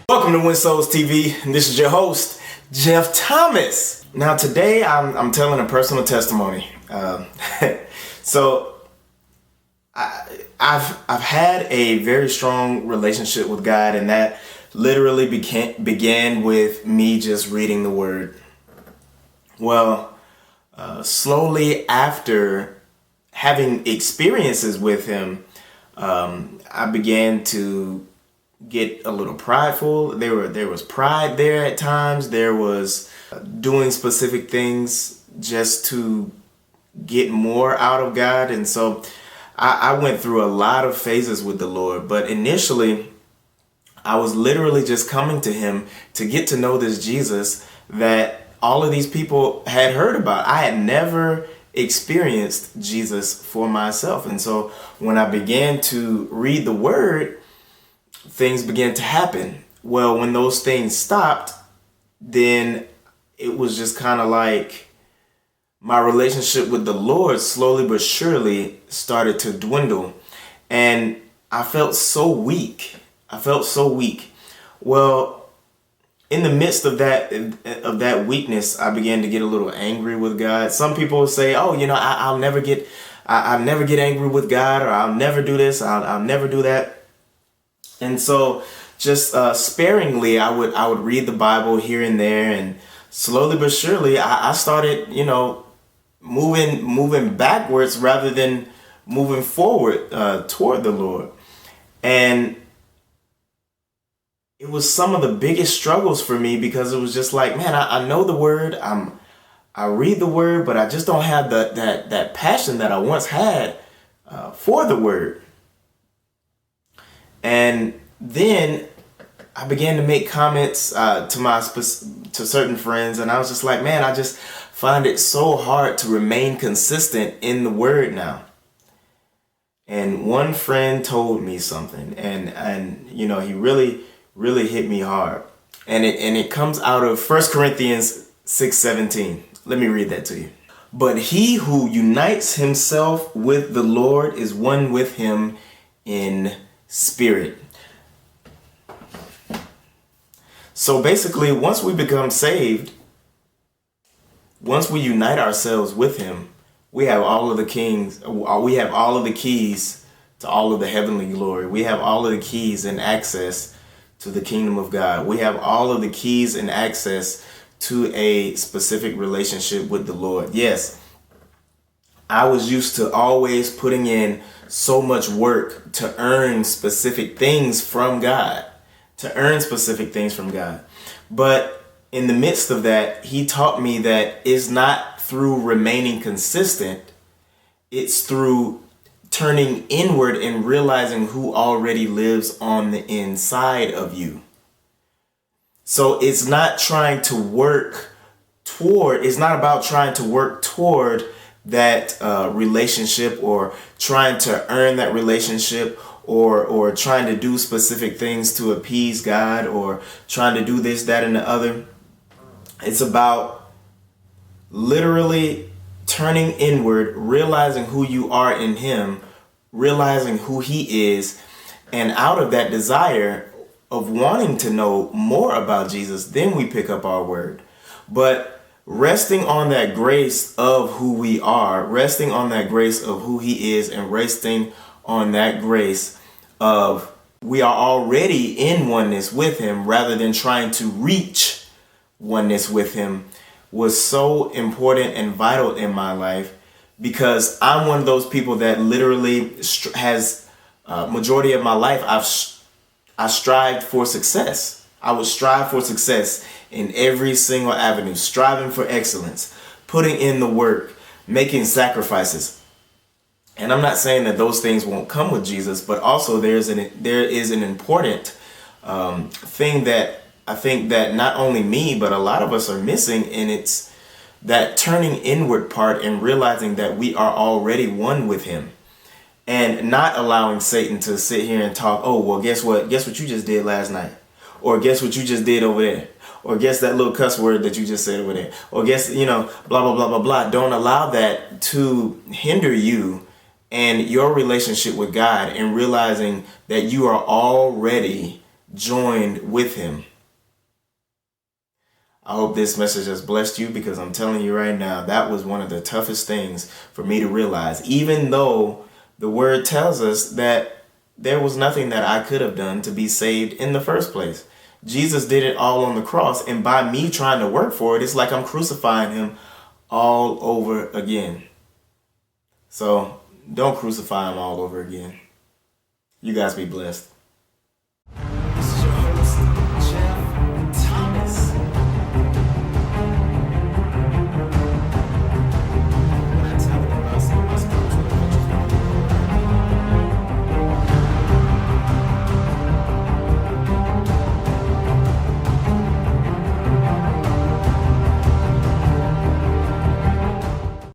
Welcome to WinSouls TV, and this is your host, Jeff Thomas. Now today I'm telling a personal testimony. I've had a very strong relationship with God, and that literally began with me just reading the Word. Well, slowly after having experiences with Him, I began to get a little prideful. There was pride there at times. There was doing specific things just to get more out of God. And so I went through a lot of phases with the Lord. But initially, I was literally just coming to Him to get to know this Jesus that all of these people had heard about. I had never experienced Jesus for myself. And so when I began to read the Word, things began to happen. Well, when those things stopped, then it was just kind of like my relationship with the Lord slowly but surely started to dwindle. And I felt so weak. Well, in the midst of that weakness, I began to get a little angry with God. Some people say, "Oh, I'll never get angry with God," or "I'll never do this, I'll never do that." And so just sparingly, I would read the Bible here and there, and slowly but surely, I started, moving backwards rather than moving forward toward the Lord. And it was some of the biggest struggles for me, because it was just like, man, I know the Word, I read the Word, but I just don't have that passion that I once had for the Word. And then I began to make comments to certain friends, and I was just like, man, I just find it so hard to remain consistent in the Word now. And one friend told me something, and he really hit me hard. And it comes out of 1 Corinthians 6:17. Let me read that to you. "But he who unites himself with the Lord is one with Him in spirit." So basically, once we become saved, once we unite ourselves with Him, we have all of the keys to all of the heavenly glory. We have all of the keys and access to the kingdom of God. We have all of the keys and access to a specific relationship with the Lord. Yes, I was used to always putting in so much work to earn specific things from God. But in the midst of that, He taught me that it's not through remaining consistent, it's through turning inward and realizing who already lives on the inside of you. So it's not about trying to work toward that relationship, or trying to earn that relationship, or trying to do specific things to appease God, or trying to do this, that, and the other. It's about literally turning inward, realizing who you are in Him, realizing who He is, and out of that desire of wanting to know more about Jesus, then we pick up our Word. But resting on that grace of who we are, resting on that grace of who He is, and resting on that grace of we are already in oneness with Him, rather than trying to reach oneness with Him, was so important and vital in my life, because I'm one of those people that literally has majority of my life I strived for success. I would strive for success in every single avenue, striving for excellence, putting in the work, making sacrifices. And I'm not saying that those things won't come with Jesus, but also there is an important thing that I think that not only me, but a lot of us are missing, and it's that turning inward part and realizing that we are already one with Him, and not allowing Satan to sit here and talk, "Oh, well, guess what you just did last night? Or guess what you just did over there? Or guess that little cuss word that you just said over there? Or guess, blah, blah, blah, blah, blah." Don't allow that to hinder you and your relationship with God, and realizing that you are already joined with him. I hope this message has blessed you, because I'm telling you right now, that was one of the toughest things for me to realize, even though the word tells us that there was nothing that I could have done to be saved in the first place. Jesus did it all on the cross, and by me trying to work for it, it's like I'm crucifying him all over again. So don't crucify him all over again. You guys be blessed.